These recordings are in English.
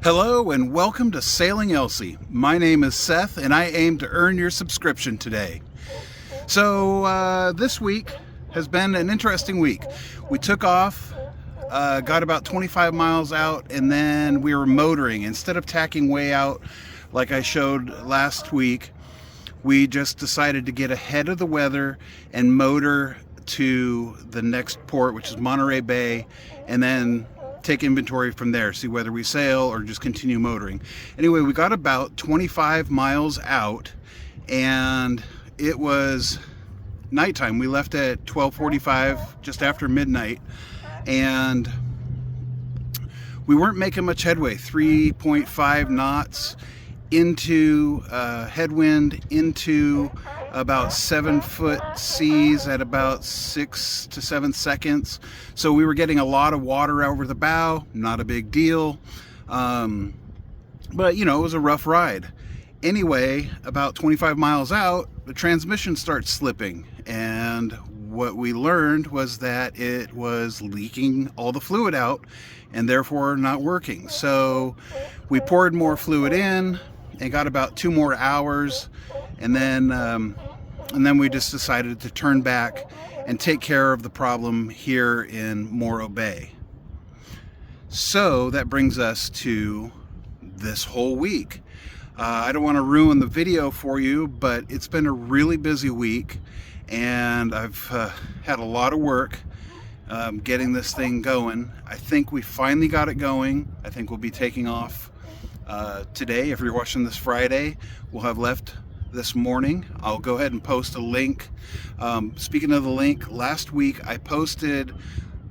Hello and welcome to Sailing Elsie. My name is Seth and I aim to earn your subscription today. So this week has been an interesting week. We took off, got about 25 miles out, and then we were motoring. Instead of tacking way out like I showed last week, we just decided to get ahead of the weather and motor to the next port, which is Monterey Bay, and then take inventory from there, see whether we sail or just continue motoring. Anyway, we got about 25 miles out and it was nighttime. We left at 12:45, just after midnight, and we weren't making much headway. 3.5 knots into headwind, into about 7-foot seas at about 6 to 7 seconds. So we were getting a lot of water over the bow, not a big deal. But you know, it was a rough ride. Anyway, about 25 miles out, the transmission starts slipping, and what we learned was that it was leaking all the fluid out and therefore not working. So we poured more fluid in and got about 2 more hours, and then we just decided to turn back and take care of the problem here in Morro Bay. So that brings us to this whole week. I don't want to ruin the video for you, but it's been a really busy week, and I've had a lot of work getting this thing going. I think we finally got it going. I think we'll be taking off today. If you're watching this Friday, we'll have left this morning. I'll go ahead and post a link. Speaking of the link, last week I posted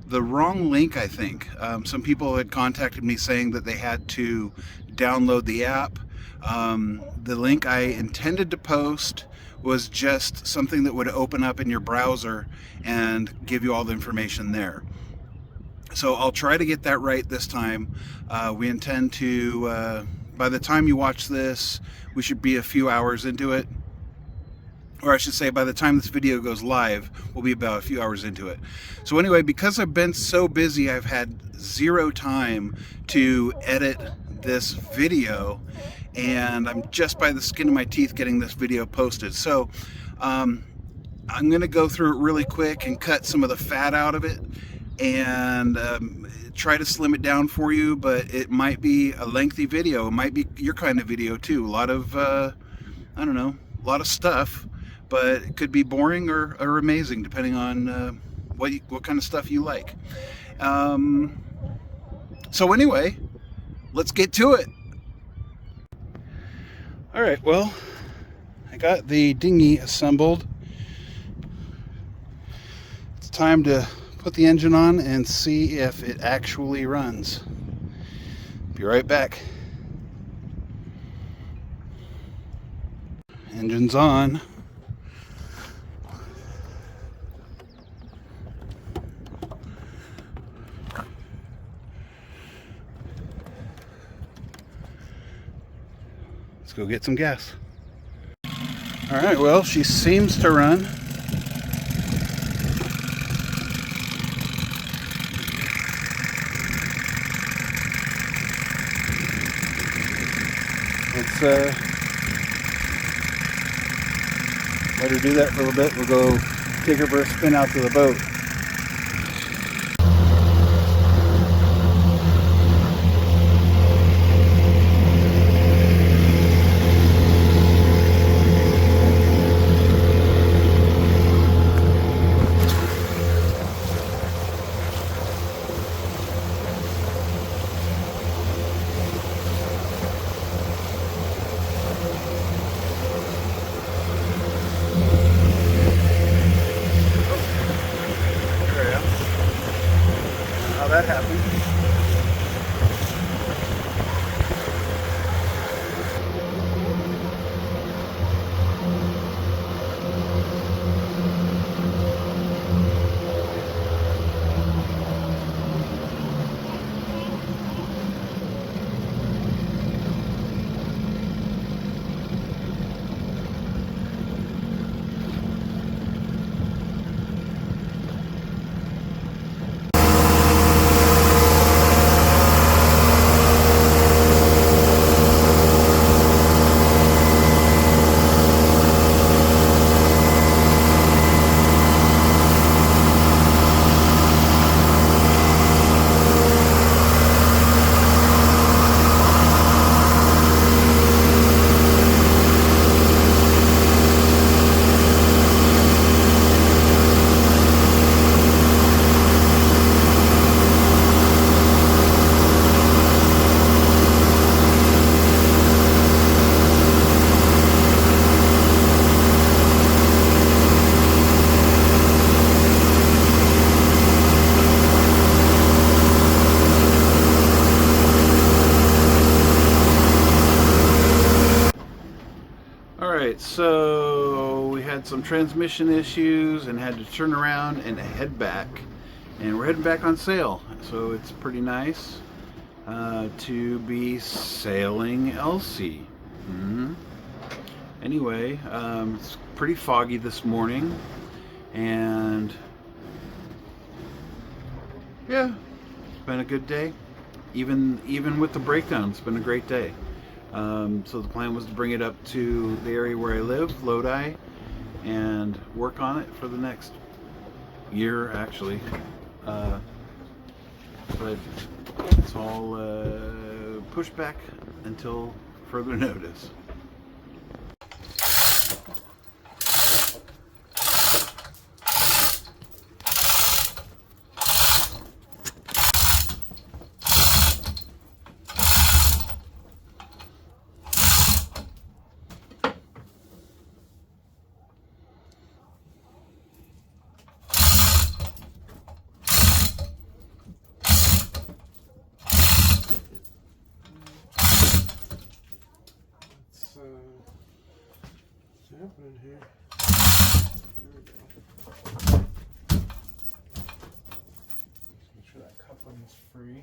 the wrong link, I think. Some people had contacted me saying that they had to download the app. The link I intended to post was just something that would open up in your browser and give you all the information there. So I'll try to get that right this time. We intend to, by the time you watch this, we should be a few hours into it. Or I should say, by the time this video goes live, we'll be about a few hours into it. So anyway, because I've been so busy, I've had zero time to edit this video, and I'm just by the skin of my teeth getting this video posted. So I'm going to go through it really quick and cut some of the fat out of it, and try to slim it down for you, but it might be a lengthy video. It might be your kind of video too. A lot of, I don't know, a lot of stuff, but it could be boring or amazing depending on what kind of stuff you like. So anyway, let's get to it. All right, well, I got the dinghy assembled. It's time to put the engine on and see if it actually runs. Be right back. Engine's on. Let's go get some gas. All right, well, she seems to run. Let's let her do that for a little bit. We'll go take her for a spin out to the boat. Alright, so we had some transmission issues and had to turn around and head back. And we're heading back on sail, so it's pretty nice to be sailing Elsie. Anyway, it's pretty foggy this morning, and yeah, it's been a good day. Even with the breakdown, it's been a great day. So the plan was to bring it up to the area where I live, Lodi, and work on it for the next year, actually. But it's all pushed back until further notice. What's happening here? There we go. Just make sure that coupling is free.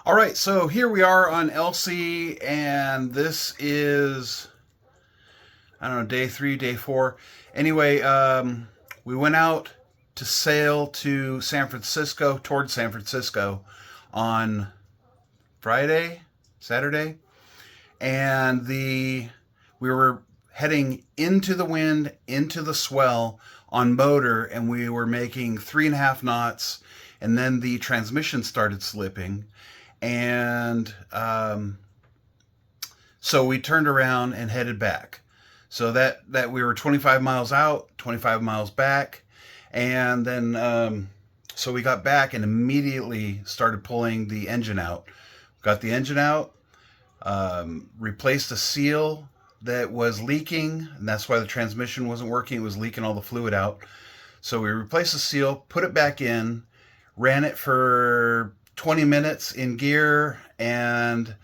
All right, so here we are on Elsie, and this is, I don't know, day 3, day 4. Anyway, we went out to sail to San Francisco, towards San Francisco on Saturday, and we were heading into the wind, into the swell on motor, and we were making 3.5 knots, and then the transmission started slipping. And so we turned around and headed back. So that we were 25 miles out, 25 miles back. And then so we got back and immediately started pulling the engine out. Got the engine out, replaced a seal that was leaking, and that's why the transmission wasn't working. It was leaking all the fluid out. So we replaced the seal, put it back in, ran it for 20 minutes in gear, and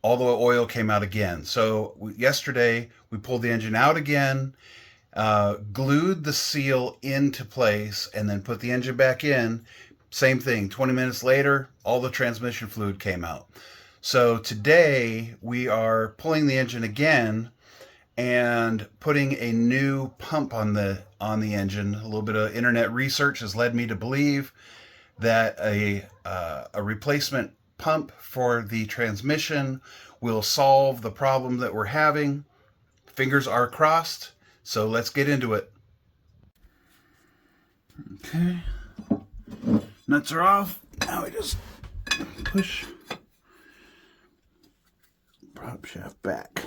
all the oil came out again. So yesterday we pulled the engine out again, glued the seal into place, and then put the engine back in. Same thing, 20 minutes later, all the transmission fluid came out. So today we are pulling the engine again and putting a new pump on the engine. A little bit of internet research has led me to believe that a replacement pump for the transmission will solve the problem that we're having. Fingers are crossed, so let's get into it. Okay, nuts are off. Now we just push prop shaft back.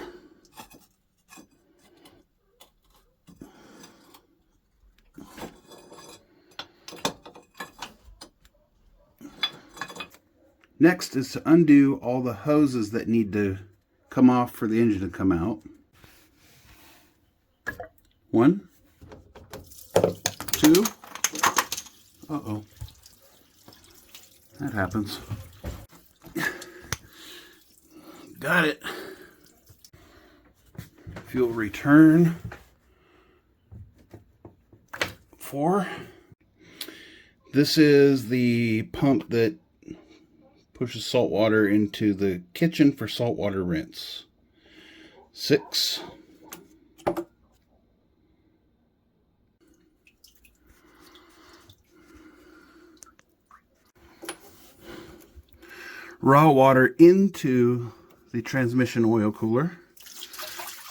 Next is to undo all the hoses that need to come off for the engine to come out. 1, 2. Uh-oh. That happens. Got it. Fuel return. 4. This is the pump that pushes salt water into the kitchen for saltwater rinse. 6. Raw water into the transmission oil cooler.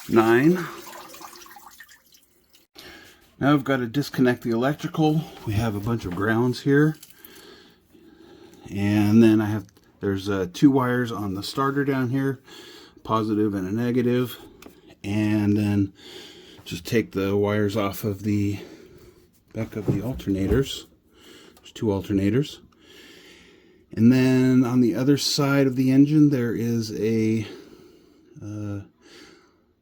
9. Now I've got to disconnect the electrical. We have a bunch of grounds here. And then there's 2 wires on the starter down here, positive and a negative. And then just take the wires off of the back of the alternators. There's 2 alternators. And then on the other side of the engine, there is a low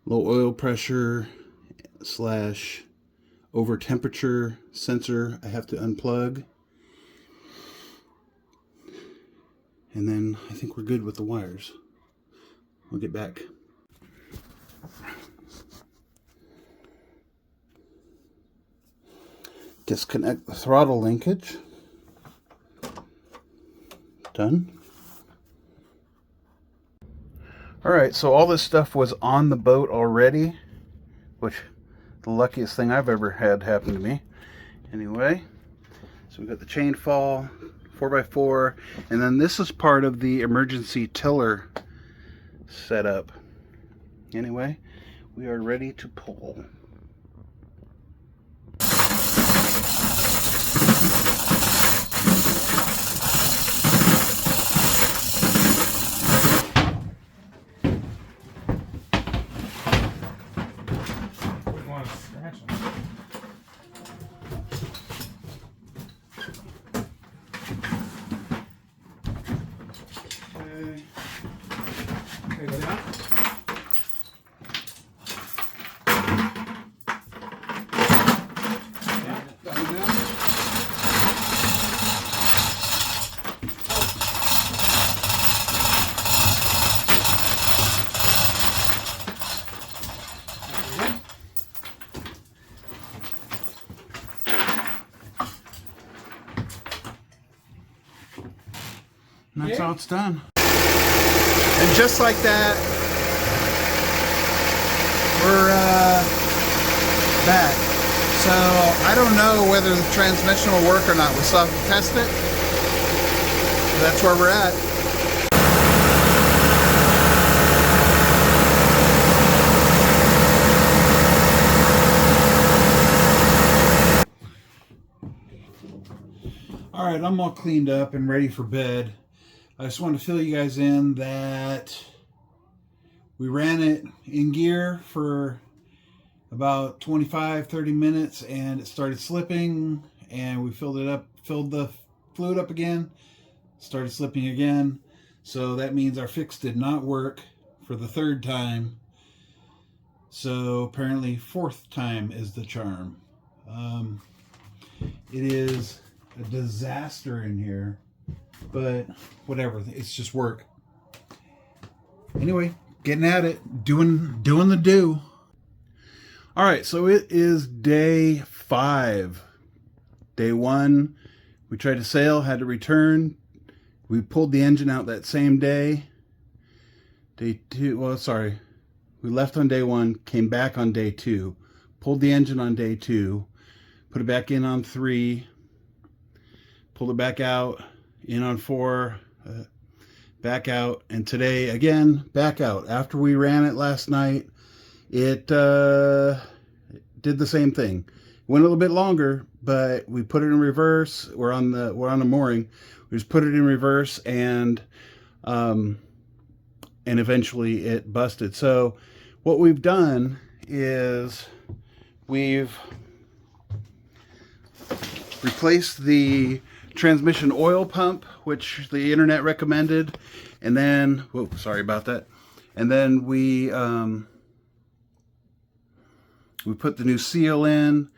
oil pressure / over temperature sensor I have to unplug. And then I think we're good with the wires. We'll get back. Disconnect the throttle linkage. Done. Alright, so all this stuff was on the boat already, which the luckiest thing I've ever had happen to me. Anyway, so we've got the chain fall, 4x4, and then this is part of the emergency tiller setup. Anyway, we are ready to pull. Okay, go down. And that's how it's done. And just like that, we're back. So I don't know whether the transmission will work or not. We still have to test it. That's where we're at. All right, I'm all cleaned up and ready for bed. I just want to fill you guys in that we ran it in gear for about 25-30 minutes and it started slipping, and we filled the fluid up again, started slipping again. So that means our fix did not work for the third time. So apparently fourth time is the charm. It is a disaster in here, but whatever, it's just work. Anyway, getting at it, doing the do. All right, so it is day 5. Day 1, we tried to sail, had to return. We pulled the engine out that same day. Day 2, well, sorry, we left on day 1, came back on day 2, pulled the engine on day 2, put it back in on 3, pulled it back out, in on 4, back out, and today again back out. After we ran it last night, it did the same thing. Went a little bit longer, but we put it in reverse. We're on the mooring. We just put it in reverse, and eventually it busted. So what we've done is we've replaced the transmission oil pump, which the internet recommended, and then, whoa, sorry about that. And then we put the new seal in,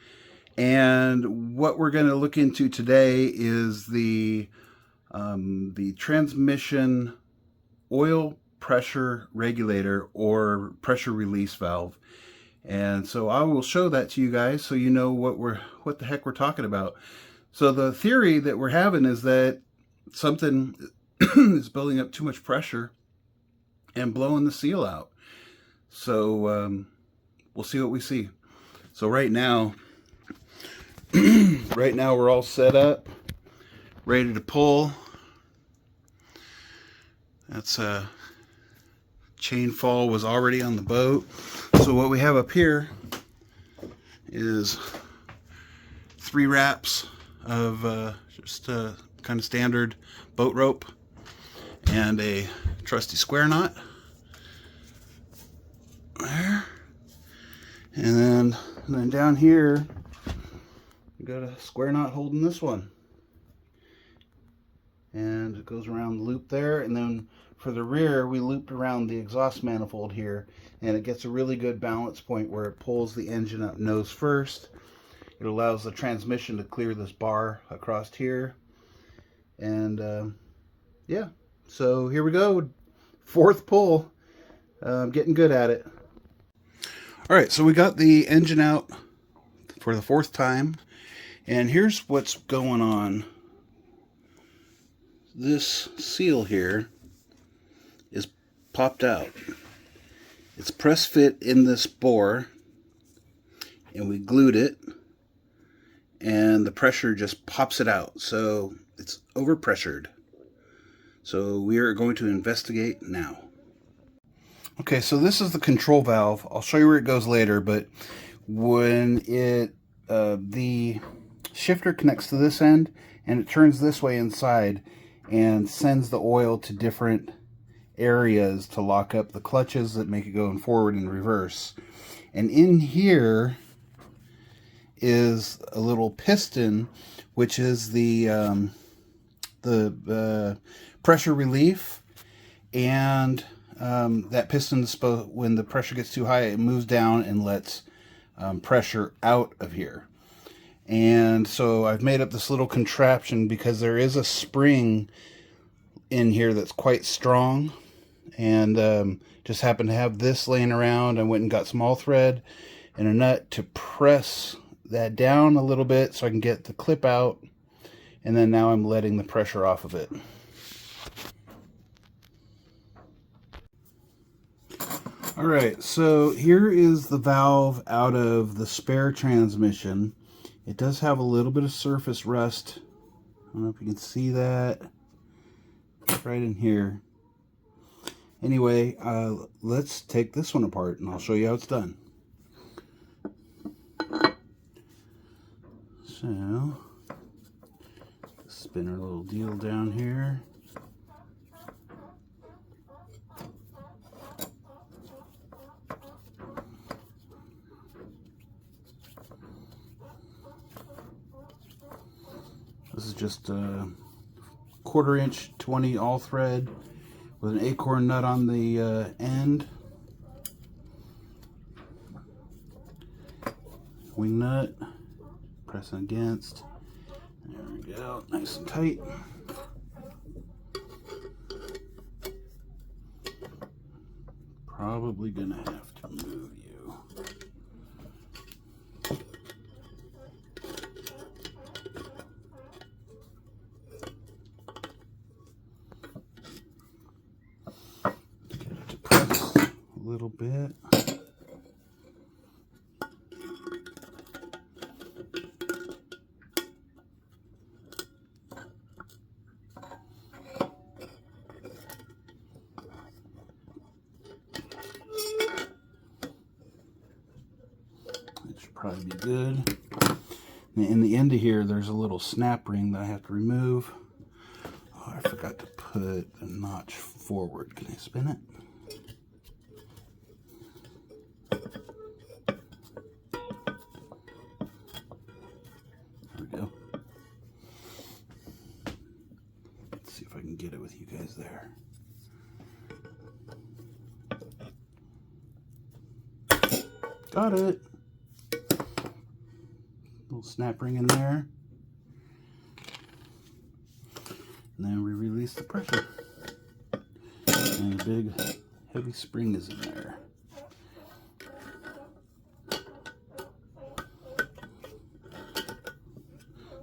and what we're going to look into today is the transmission oil pressure regulator or pressure release valve. And so I will show that to you guys so you know what the heck we're talking about. So the theory that we're having is that something is building up too much pressure and blowing the seal out. So we'll see what we see. So right now we're all set up, ready to pull. That's chain fall was already on the boat. So what we have up here is 3 wraps of just a kind of standard boat rope and a trusty square knot there, and then down here we got a square knot holding this one, and it goes around the loop there. And then for the rear, we looped around the exhaust manifold here, and it gets a really good balance point where it pulls the engine up nose first. It allows the transmission to clear this bar across here. And yeah, so here we go. 4th pull. Getting good at it. All right, so we got the engine out for the 4th time. And here's what's going on. This seal here is popped out. It's press fit in this bore, and we glued it, and the pressure just pops it out. So it's overpressured. So we are going to investigate now. Okay, so this is the control valve. I'll show you where it goes later, but when the shifter connects to this end, and it turns this way inside and sends the oil to different areas to lock up the clutches that make it go in forward and reverse. And in here is a little piston, which is the pressure relief, and that piston, when the pressure gets too high, it moves down and lets pressure out of here. And so I've made up this little contraption because there is a spring in here that's quite strong, and just happened to have this laying around. I went and got some all thread and a nut to press that down a little bit so I can get the clip out, and then now I'm letting the pressure off of it. All right, so here is the valve out of the spare transmission. It does have a little bit of surface rust. I don't know if you can see that. It's right in here. Anyway, let's take this one apart and I'll show you how it's done. So, spin our little deal down here. This is just a 1/4 inch 20 all thread with an acorn nut on the end. Wing nut, pressing against. There we go, nice and tight. Probably gonna have to move you. A little bit. It should probably be good. Now in the end of here, there's a little snap ring that I have to remove. Oh, I forgot to put a notch forward. Can I spin it? Get it with you guys there. Got it. Little snap ring in there. And then we release the pressure. And a big heavy spring is in there.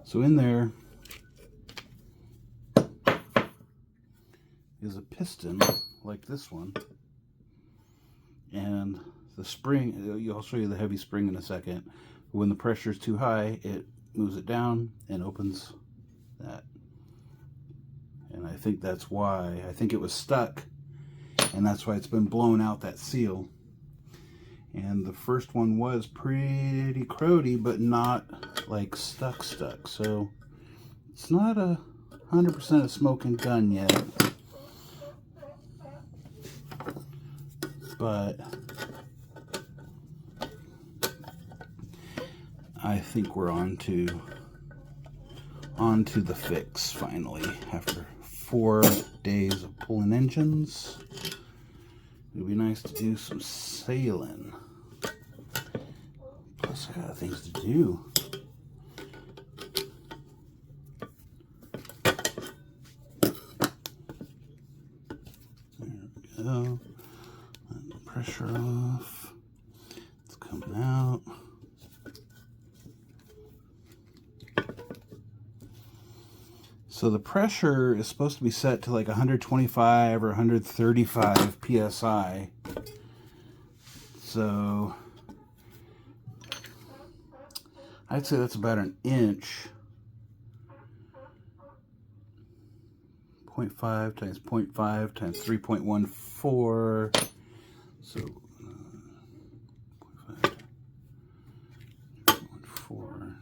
So in there is a piston like this one, and the spring, I'll show you the heavy spring in a second. When the pressure is too high, it moves it down and opens that. And I think that's why, I think it was stuck, and that's why it's been blown out, that seal. And the first one was pretty crowdy, but not like stuck. So it's not 100% a smoking gun yet. But I think we're on to the fix finally. After 4 days of pulling engines, it would be nice to do some sailing. Plus I got things to do. There we go. Pressure off. It's coming out. So the pressure is supposed to be set to like 125 or 135 psi. So I'd say that's about an inch. 0.5 times 0.5 times 3.14. So, 0.5, 3.14,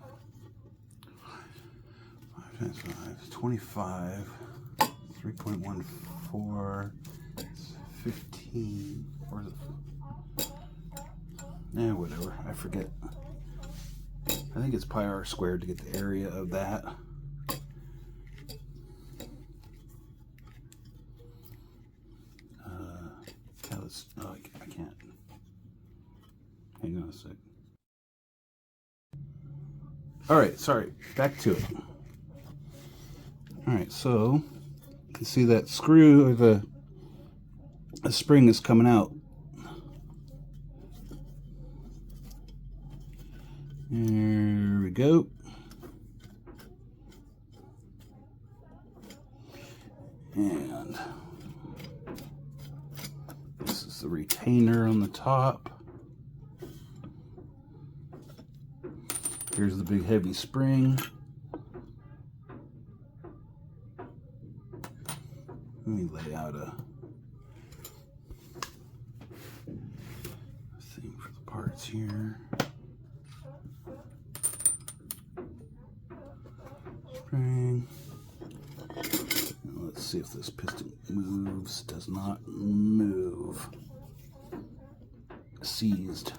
5 times 5, 25, 3.14, 15, or is it, whatever, I forget. I think it's pi r squared to get the area of that. Oh, I can't. Hang on a sec. Alright, sorry. Back to it. Alright, so you can see that screw, or the spring is coming out. There we go. And this is the retention. retainer on the top. Here's the big heavy spring. Let me lay out a thing for the parts here. Spring. Now let's see if this piston moves. Does not move. Seized.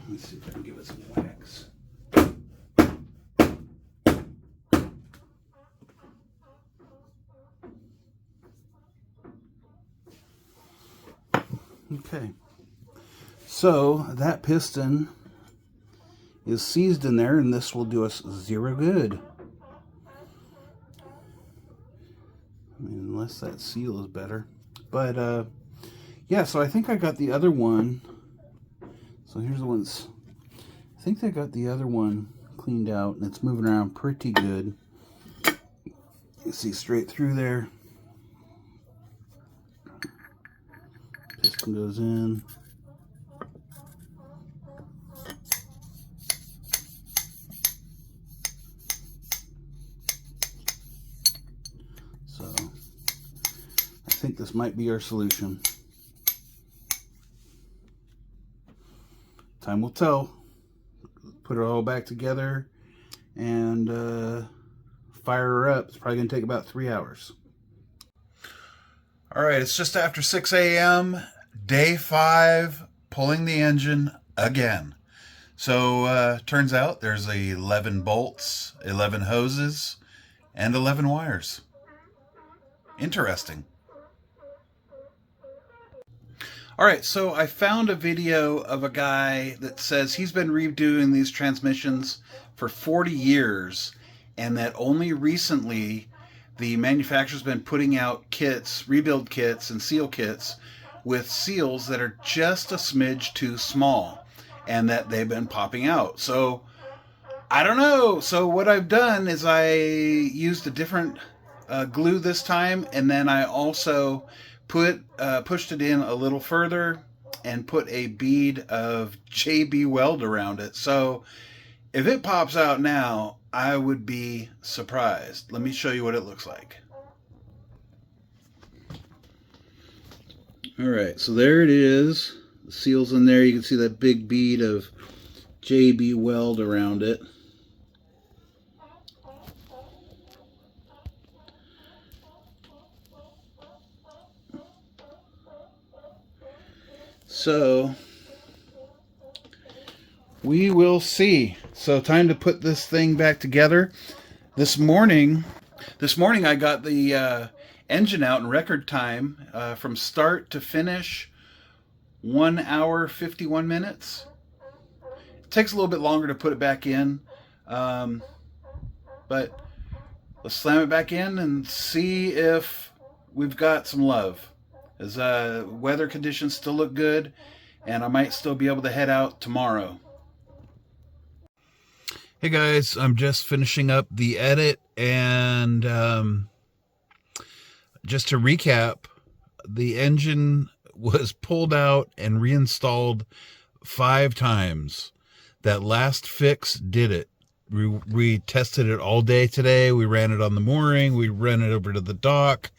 Let's see if I can give it some wax. Okay, so that piston is seized in there, and this will do us zero good. I mean, unless that seal is better. But, yeah, so I think I got the other one. So here's the ones. I think I got the other one cleaned out, and it's moving around pretty good. You can see straight through there. Piston goes in. So I think this might be our solution. Time will tell. Put it all back together and fire her up. It's probably going to take about 3 hours. All right, it's just after 6 a.m. Day 5, pulling the engine again. So turns out there's 11 bolts, 11 hoses, and 11 wires. Interesting. All right, so I found a video of a guy that says he's been redoing these transmissions for 40 years, and that only recently the manufacturer's been putting out kits, rebuild kits and seal kits with seals that are just a smidge too small, and that they've been popping out. So I don't know. So what I've done is I used a different glue this time, and then I also pushed it in a little further and put a bead of JB Weld around it. So if it pops out now, I would be surprised. Let me show you what it looks like. All right, so there it is. The seal's in there. You can see that big bead of JB Weld around it. So we will see. So time to put this thing back together. This morning I got the engine out in record time, from start to finish, 1 hour 51 minutes. It takes a little bit longer to put it back in, but let's slam it back in and see if we've got some love. As weather conditions still look good, and I might still be able to head out tomorrow. Hey guys, I'm just finishing up the edit, and just to recap, the engine was pulled out and reinstalled 5 times. That last fix did it. We tested it all day today. We ran it on the mooring. We ran it over to the dock.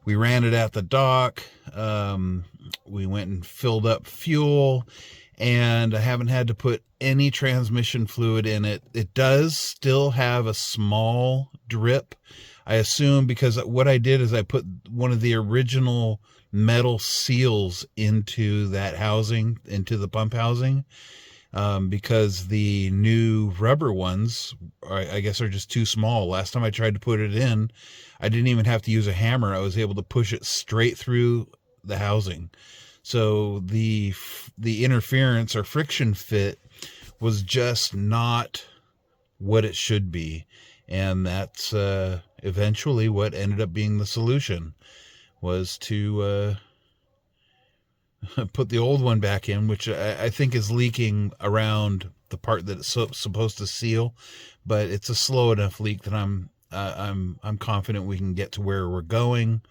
We ran it at the dock. We went and filled up fuel, and I haven't had to put any transmission fluid in it. It does still have a small drip, I assume, because what I did is I put one of the original metal seals into that housing, into the pump housing, because the new rubber ones, I guess, are just too small. Last time I tried to put it in, I didn't even have to use a hammer. I was able to push it straight through the housing. So the interference or friction fit was just not what it should be. And that's eventually what ended up being the solution, was to put the old one back in, which I think is leaking around the part that it's supposed to seal, but it's a slow enough leak that I'm I'm confident we can get to where we're going.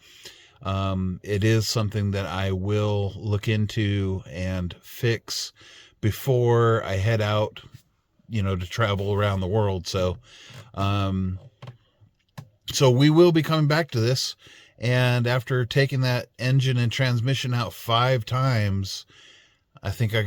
It is something that I will look into and fix before I head out, to travel around the world. So we will be coming back to this. And after taking that engine and transmission out 5 times, I think I've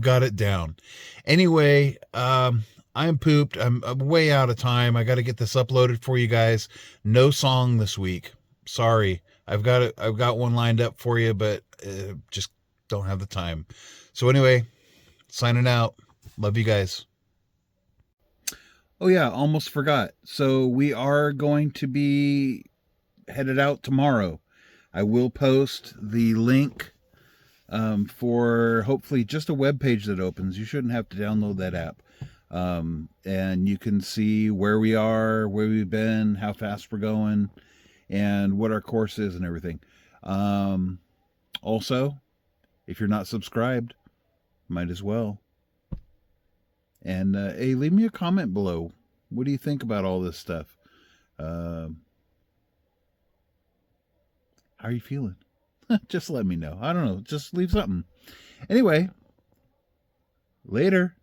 got it down. Anyway, I'm pooped. I'm way out of time. I got to get this uploaded for you guys. No song this week. Sorry. I've got one lined up for you, but just don't have the time. So anyway, signing out. Love you guys. Oh yeah, almost forgot. So we are going to be headed out tomorrow. I will post the link for hopefully just a web page that opens. You shouldn't have to download that app. And you can see where we are, where we've been, how fast we're going, and what our course is and everything. Also, if you're not subscribed, might as well. And hey, leave me a comment below. What do you think about all this stuff? How are you feeling? Just let me know. I don't know. Just leave something. Anyway, later.